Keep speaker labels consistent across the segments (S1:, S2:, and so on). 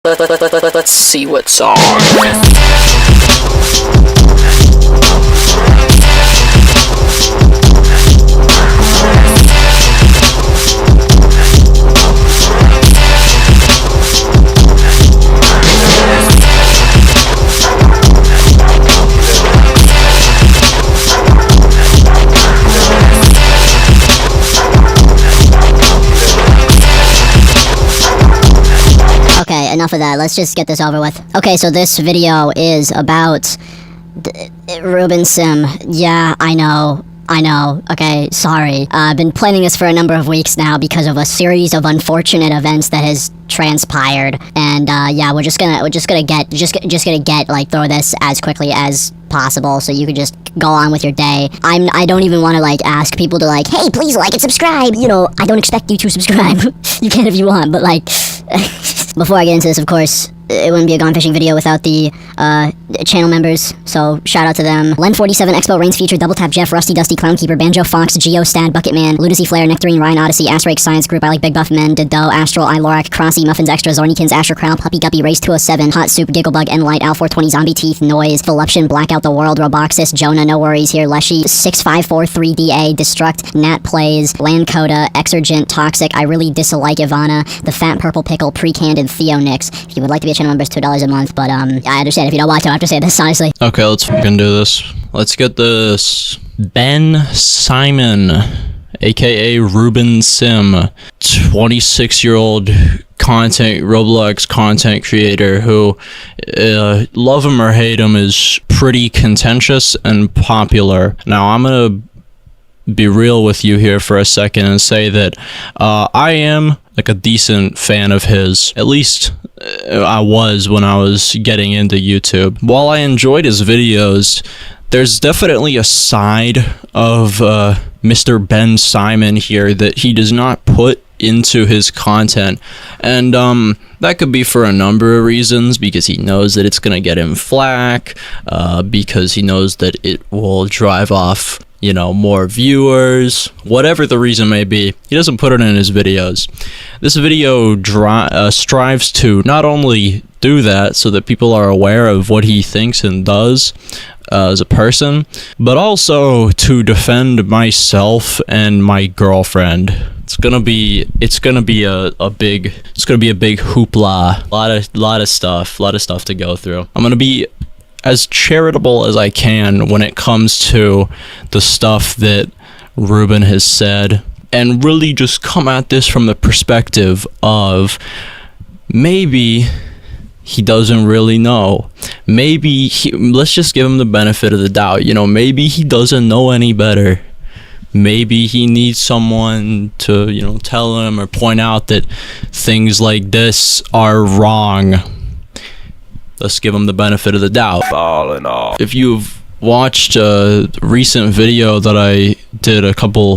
S1: Let's see what's on.
S2: Okay, enough of that. Let's just get this over with. Okay, so this video is about Ruben Sim. Yeah, I know. Okay, sorry. I've been planning this for a number of weeks now because of a series of unfortunate events that has transpired, and yeah, we're just gonna get like through this as quickly as possible so you could just go on with your day. I don't even want to like ask people to like, hey, please like and subscribe. You know, I don't expect you to subscribe. You can if you want, but like before I get into this, of course, it wouldn't be a Gone Fishing video without the channel members, so shout out to them. Len47, Expo, Reigns Future, Double Tap, Jeff, Rusty, Dusty, Clownkeeper, Banjo, Fox, Geo, Stad, Bucketman, Lunacy, Flare, Nectarine, Ryan, Odyssey, Asterake, Science Group, I Like Big Buff Men, Dido, Astral, I Lorac, Crossy, Muffins Extra, Zornikins, Asher Crown, Puppy Guppy, Race 207, Hot Soup, Gigglebug, Enlight, Al420, Zombie Teeth, Noise, Voluption, Blackout the World, Roboxis, Jonah, No Worries Here, Leshy, 6543DA, Destruct, Nat Plays, Landcoda, Exergent, Toxic, I Really Dislike Ivana, The Fat Purple Pickle, Pre-Canned, and Theo Nix. If you would like to be a channel member, it's $2 a month, but I understand if you don't want to. I have to say this, honestly.
S3: Okay, let's fucking do this. Let's get this. Ben Simon, aka Ruben Sim, 26-year-old Roblox content creator who, love him or hate him, is pretty contentious and popular. Now, I'm gonna be real with you here for a second and say that I am like a decent fan of his. At least I was when I was getting into YouTube. While I enjoyed his videos, there's definitely a side of Mr. Ben Simon here that he does not put into his content, and that could be for a number of reasons, because he knows that it's gonna get him flack, because he knows that it will drive off, you know, more viewers, whatever the reason may be. He doesn't put it in his videos. This video strives to not only do that so that people are aware of what he thinks and does as a person, but also to defend myself and my girlfriend. It's gonna be a big hoopla. A lot of stuff to go through. I'm gonna be as charitable as I can when it comes to the stuff that Ruben has said, and really just come at this from the perspective of maybe he doesn't really know. Maybe let's just give him the benefit of the doubt. You know, maybe he doesn't know any better. Maybe he needs someone to, you know, tell him or point out that things like this are wrong. Let's give him the benefit of the doubt. All in all, if you've watched a recent video that I did a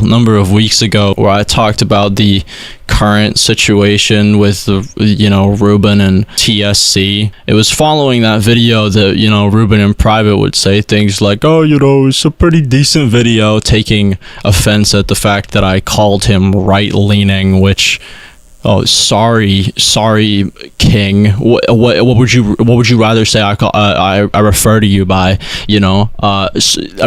S3: number of weeks ago where I talked about the current situation with Ruben and TSC, it was following that video that, you know, Ruben in private would say things like, oh, you know, it's a pretty decent video, taking offense at the fact that I called him right-leaning, which, oh, sorry, King. What would you rather say I refer to you by? You know, I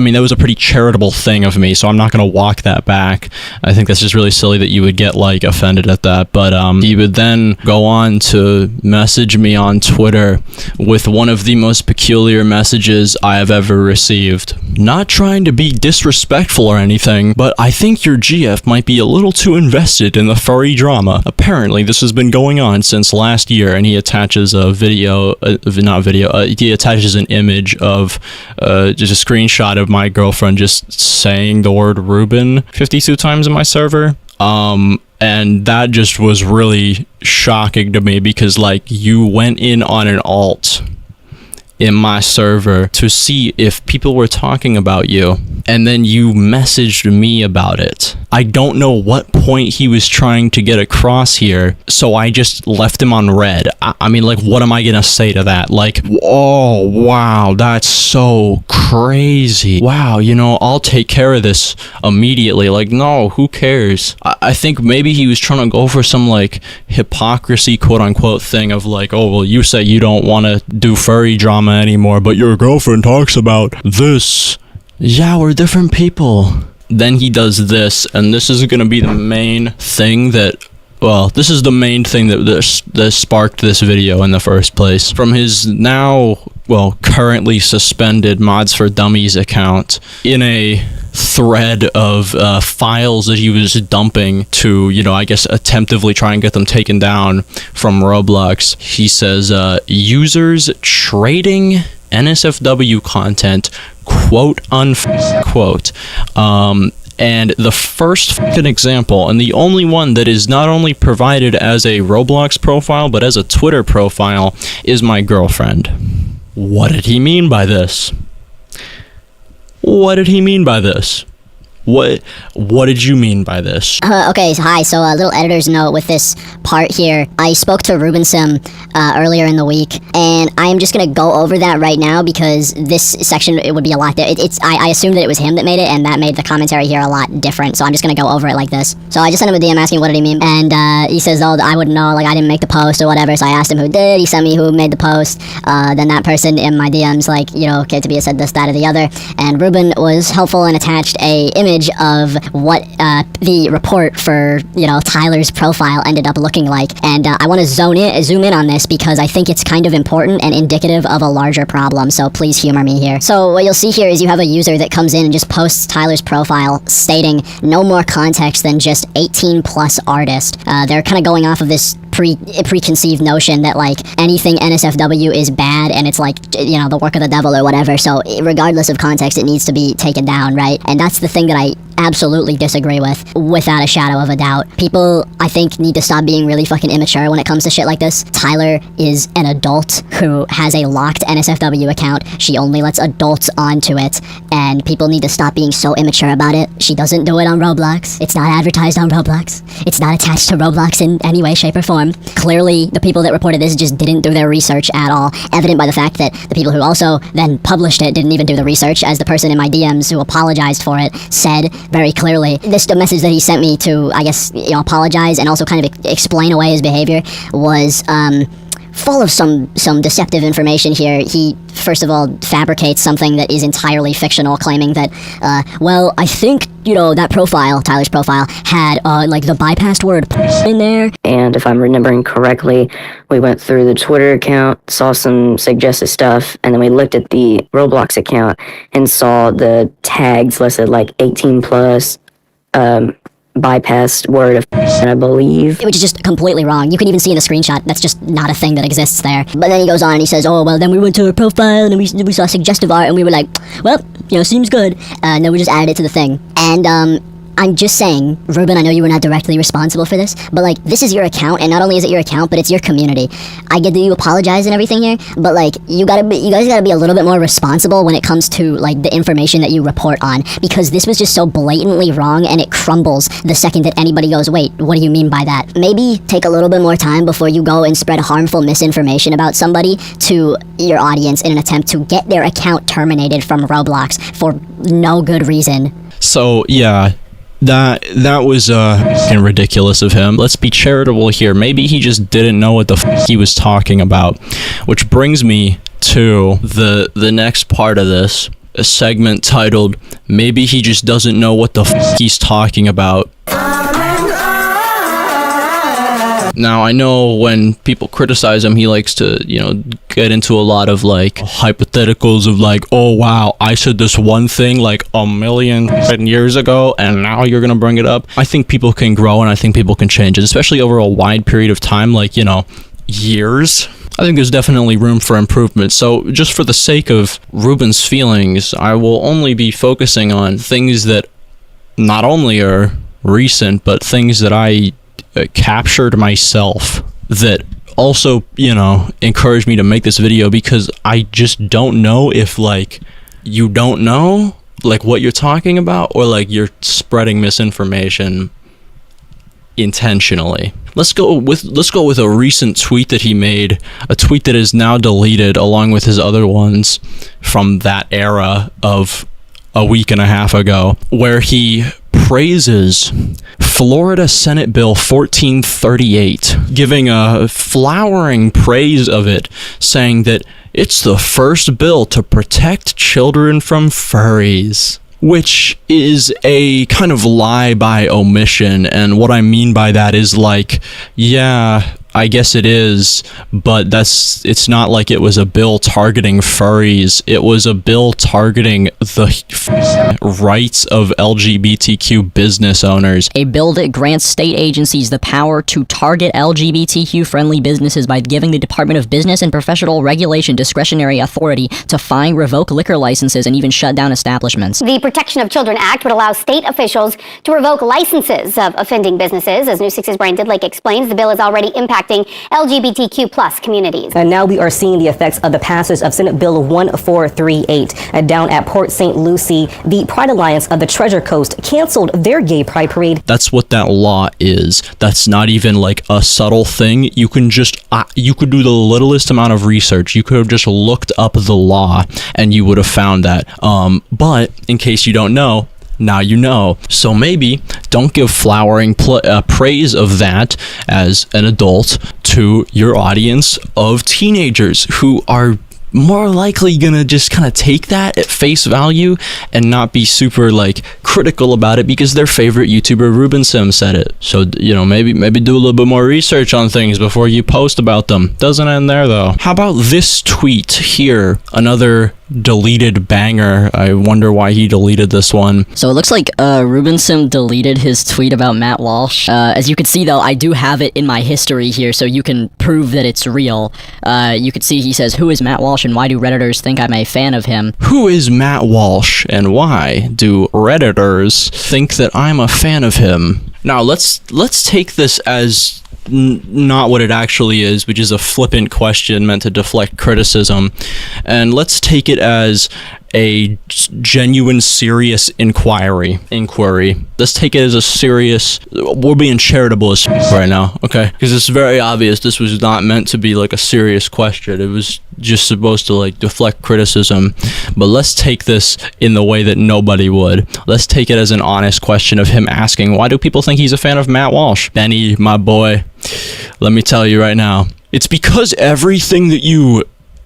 S3: mean, that was a pretty charitable thing of me, so I'm not gonna walk that back. I think that's just really silly that you would get like offended at that. But he would then go on to message me on Twitter with one of the most peculiar messages I have ever received. Not trying to be disrespectful or anything, but I think your GF might be a little too invested in the furry drama. Apparently, this has been going on since last year, and he attaches a he attaches an image of just a screenshot of my girlfriend just saying the word Ruben 52 times in my server. And that just was really shocking to me, because like, you went in on an alt in my server to see if people were talking about you, and then you messaged me about it. I don't know what point he was trying to get across here, so I just left him on red. I mean, like, what am I gonna say to that? Like, oh, wow, that's so crazy. Wow, you know, I'll take care of this immediately. Like, no, who cares? I think maybe he was trying to go for some, like, hypocrisy, quote-unquote, thing of, like, oh, well, you say you don't want to do furry drama anymore, but your girlfriend talks about this. Yeah, we're different people. Then he does this, and this is gonna be the main thing that, well, this is the main thing that sparked this video in the first place. From his now, well, currently suspended Mods for Dummies account, in a thread of files that he was dumping to, you know, I guess attemptively try and get them taken down from Roblox, he says, users trading NSFW content, quote unquote. And the first fucking example, and the only one that is not only provided as a Roblox profile, but as a Twitter profile, is my girlfriend. What did he mean by this? What did he mean by this? What did you mean by this?
S2: Okay, hi, so a little editor's note with this part here. I spoke to Ruben Sim earlier in the week, and I'm just gonna go over that right now because this section, it would be a lot. I assumed that it was him that made it, and that made the commentary here a lot different, so I'm just gonna go over it like this. So I just sent him a DM asking what did he mean, and he says, oh, I wouldn't know, like I didn't make the post or whatever, so I asked him who did, he sent me who made the post, then that person in my DMs, like, you know, okay, to be said this, that, or the other, and Ruben was helpful and attached a image of what the report for, you know, Tyler's profile ended up looking like, and I want to zoom in on this because I think it's kind of important and indicative of a larger problem, so please humor me here. So what you'll see here is you have a user that comes in and just posts Tyler's profile stating no more context than just 18 plus artist. They're kind of going off of this preconceived notion that, like, anything NSFW is bad and it's, like, you know, the work of the devil or whatever, so regardless of context it needs to be taken down, right? And that's the thing that I absolutely disagree with, without a shadow of a doubt. People, I think, need to stop being really fucking immature when it comes to shit like this. Tyler is an adult who has a locked NSFW account. She only lets adults onto it, and people need to stop being so immature about it. She doesn't do it on Roblox. It's not advertised on Roblox. It's not attached to Roblox in any way, shape, or form. Clearly, the people that reported this just didn't do their research at all, evident by the fact that the people who also then published it didn't even do the research, as the person in my DMs who apologized for it said very clearly. The message that he sent me to, I guess, you know, apologize and also kind of explain away his behavior was full of some deceptive information here. He, first of all, fabricates something that is entirely fictional, claiming that, well, I think, you know, that profile, Tyler's profile, had, like, the bypassed word in there.
S4: And if I'm remembering correctly, we went through the Twitter account, saw some suggested stuff, and then we looked at the Roblox account and saw the tags listed, like 18 plus, bypassed word of I believe.
S2: Which is just completely wrong. You can even see in the screenshot, that's just not a thing that exists there. But then he goes on and he says, oh, well, then we went to her profile and we saw suggestive art and we were like, well, you know, seems good. And then we just added it to the thing. And, I'm just saying, Ruben, I know you were not directly responsible for this, but, like, this is your account, and not only is it your account, but it's your community. I get that you apologize and everything here, but, like, you guys gotta be a little bit more responsible when it comes to, like, the information that you report on, because this was just so blatantly wrong, and it crumbles the second that anybody goes, wait, what do you mean by that? Maybe take a little bit more time before you go and spread harmful misinformation about somebody to your audience in an attempt to get their account terminated from Roblox for no good reason.
S3: So, yeah. That was fucking ridiculous of him. Let's be charitable here. Maybe he just didn't know what the fuck he was talking about. Which brings me to the next part of this, a segment titled, Maybe He Just Doesn't Know What the Fuck He's Talking About. Now, I know when people criticize him, he likes to, you know, get into a lot of, like, hypotheticals of, like, oh, wow, I said this one thing, like, a million years ago, and now you're gonna bring it up. I think people can grow, and I think people can change it, especially over a wide period of time, like, you know, years. I think there's definitely room for improvement. So, just for the sake of Ruben's feelings, I will only be focusing on things that not only are recent, but things that I captured myself that also, you know, encouraged me to make this video, because I just don't know if, like, you don't know, like, what you're talking about, or, like, you're spreading misinformation intentionally. Let's go with a recent tweet that he made, a tweet that is now deleted along with his other ones from that era of a week and a half ago, where he praises Florida Senate Bill 1438, giving a flowering praise of it, saying that it's the first bill to protect children from furries, which is a kind of lie by omission. And what I mean by that is, like, yeah, I guess it is, but it's not like it was a bill targeting furries. It was a bill targeting the rights of LGBTQ business owners.
S1: A bill that grants state agencies the power to target LGBTQ-friendly businesses by giving the Department of Business and Professional Regulation discretionary authority to fine, revoke liquor licenses, and even shut down establishments.
S5: The Protection of Children Act would allow state officials to revoke licenses of offending businesses. As News 6's Brian Didlick explains, the bill is already impacting LGBTQ plus communities.
S6: And now we are seeing the effects of the passage of Senate Bill 1438. Down at Port St. Lucie, the Pride Alliance of the Treasure Coast canceled their gay pride parade.
S3: That's what that law is. That's not even like a subtle thing. You can just, you could do the littlest amount of research. You could have just looked up the law and you would have found that. But in case you don't know, now you know. So maybe don't give flowering praise of that as an adult to your audience of teenagers who are more likely gonna just kind of take that at face value and not be super, like, critical about it because their favorite YouTuber Ruben Sim said it. So, you know, maybe do a little bit more research on things before you post about them. Doesn't end there though. How about this tweet here? Another deleted banger. I wonder why he deleted this one.
S1: So it looks like Ruben Sim deleted his tweet about Matt Walsh. As you can see though, I do have it in my history here, so you can prove that it's real. You can see he says, "Who is Matt Walsh and why do Redditors think I'm a fan of him?"
S3: Who is Matt Walsh and why do Redditors think that I'm a fan of him? Now let's take this as not what it actually is, which is a flippant question meant to deflect criticism, and let's take it as a genuine, serious inquiry. Let's take it as a serious, we're being charitable as right now, okay? Because it's very obvious this was not meant to be like a serious question. It was just supposed to, like, deflect criticism. But let's take this in the way that nobody would. Let's take it as an honest question of him asking, why do people think he's a fan of Matt Walsh? Benny, my boy, let me tell you right now, it's because everything that you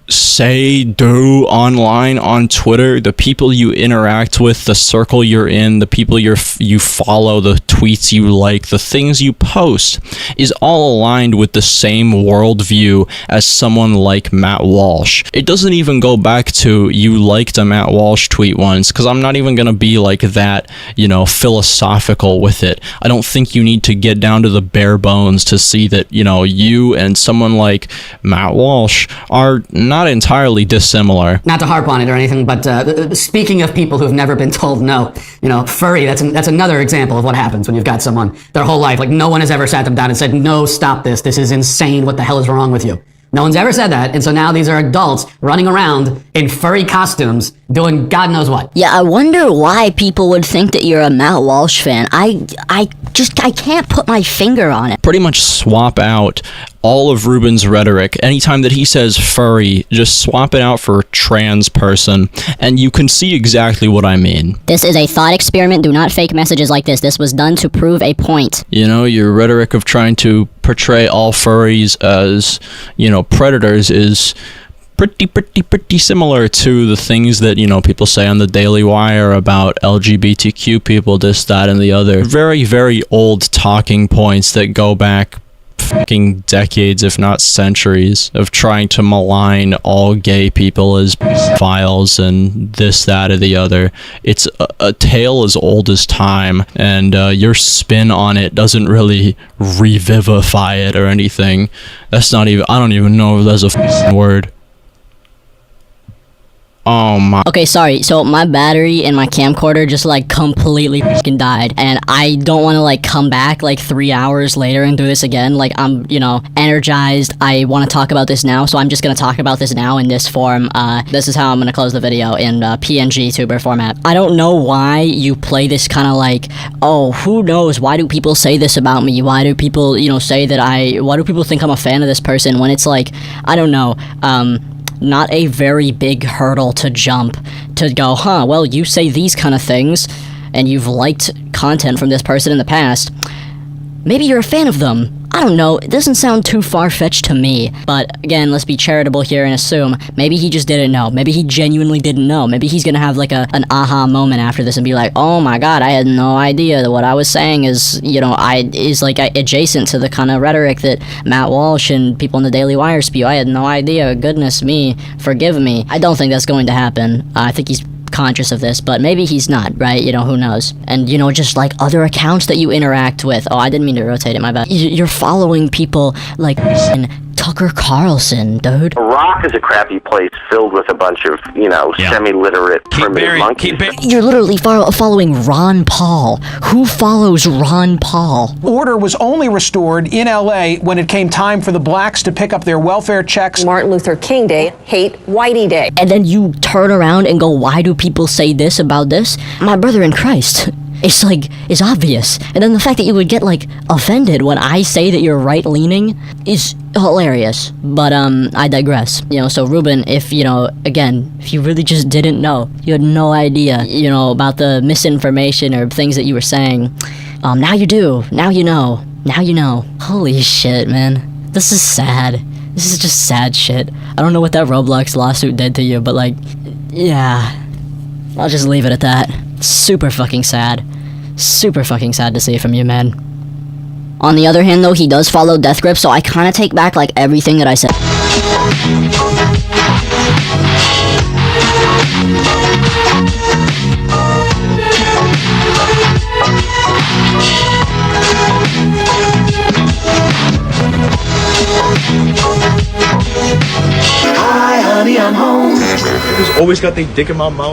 S3: say, do online, on Twitter, the people you interact with, the circle you're in, the people you follow, the tweets you like, the things you post is all aligned with the same worldview as someone like Matt Walsh. It doesn't even go back to you liked a Matt Walsh tweet once, because I'm not even gonna be like that, you know, philosophical with it. I don't think you need to get down to the bare bones to see that, you know, you and someone like Matt Walsh are not entirely dissimilar.
S7: Not to harp on it or anything, but speaking of people who've never been told no, you know, furry, that's another example of what happens when you've got someone their whole life, like, no one has ever sat them down and said, no, stop this is insane, what the hell is wrong with you? No one's ever said that, and so now these are adults running around in furry costumes doing God knows what.
S1: Yeah, I wonder why people would think that you're a Matt Walsh fan. I can't put my finger on it.
S3: Pretty much swap out all of Ruben's rhetoric. Anytime that he says furry, just swap it out for trans person, and you can see exactly what I mean.
S2: This is a thought experiment. Do not fake messages like this. This was done to prove a point.
S3: You know, your rhetoric of trying to portray all furries as, you know, predators is pretty similar to the things that, you know, people say on the Daily Wire about LGBTQ people, this, that, and the other. Very, very old talking points that go back fucking decades, if not centuries, of trying to malign all gay people as files and this, that, or the other. It's a tale as old as time, and your spin on it doesn't really revivify it or anything. That's not even, I don't even know if that's a word. Oh my.
S1: Okay, sorry. So my battery in my camcorder just like completely fucking died, and I don't want to like come back like 3 hours later and do this again. Like I'm, you know, energized. I want to talk about this now, so I'm just gonna talk about this now in this form. This is how I'm gonna close the video in PNG tuber format. I don't know why you play this kind of like, oh, who knows? Why do people say this about me? Why do people, you know, say that why do people think I'm a fan of this person when it's like, I don't know, not a very big hurdle to jump to go, huh, well, you say these kind of things and you've liked content from this person in the past. Maybe you're a fan of them. I don't know, it doesn't sound too far-fetched to me. But again, let's be charitable here and assume maybe he just didn't know. Maybe he genuinely didn't know. Maybe he's gonna have like an aha moment after this and be like, oh my god, I had no idea that what I was saying is, you know, is like adjacent to the kind of rhetoric that Matt Walsh and people in the Daily Wire spew. I had no idea. Goodness me, forgive me. I don't think that's going to happen. I think he's conscious of this, but maybe he's not, right? You know, who knows? And, you know, just like other accounts that you interact with. Oh, I didn't mean to rotate it, my bad. You're following people like Tucker Carlson, dude.
S8: Iraq is a crappy place filled with a bunch of, you know, semi-literate primitive monkeys.
S1: You're literally following Ron Paul. Who follows Ron Paul?
S9: Order was only restored in LA when it came time for the blacks to pick up their welfare checks.
S10: Martin Luther King Day, hate Whitey Day.
S1: And then you turn around and go, why do people say this about this? My brother in Christ. It's like, it's obvious. And then the fact that you would get like offended when I say that you're right-leaning is hilarious. But I digress. You know, so Ruben, if, you know, again, if you really just didn't know, you had no idea, you know, about the misinformation or things that you were saying, now you do. Now you know. Now you know. Holy shit, man. This is sad. This is just sad shit. I don't know what that Roblox lawsuit did to you, but like, yeah. I'll just leave it at that. Super fucking sad. Super fucking sad to see from you, man. On the other hand, though, he does follow Death Grip, so I kind of take back, like, everything that I said.
S11: Hi, honey, I'm home. Always got the dick in my mouth.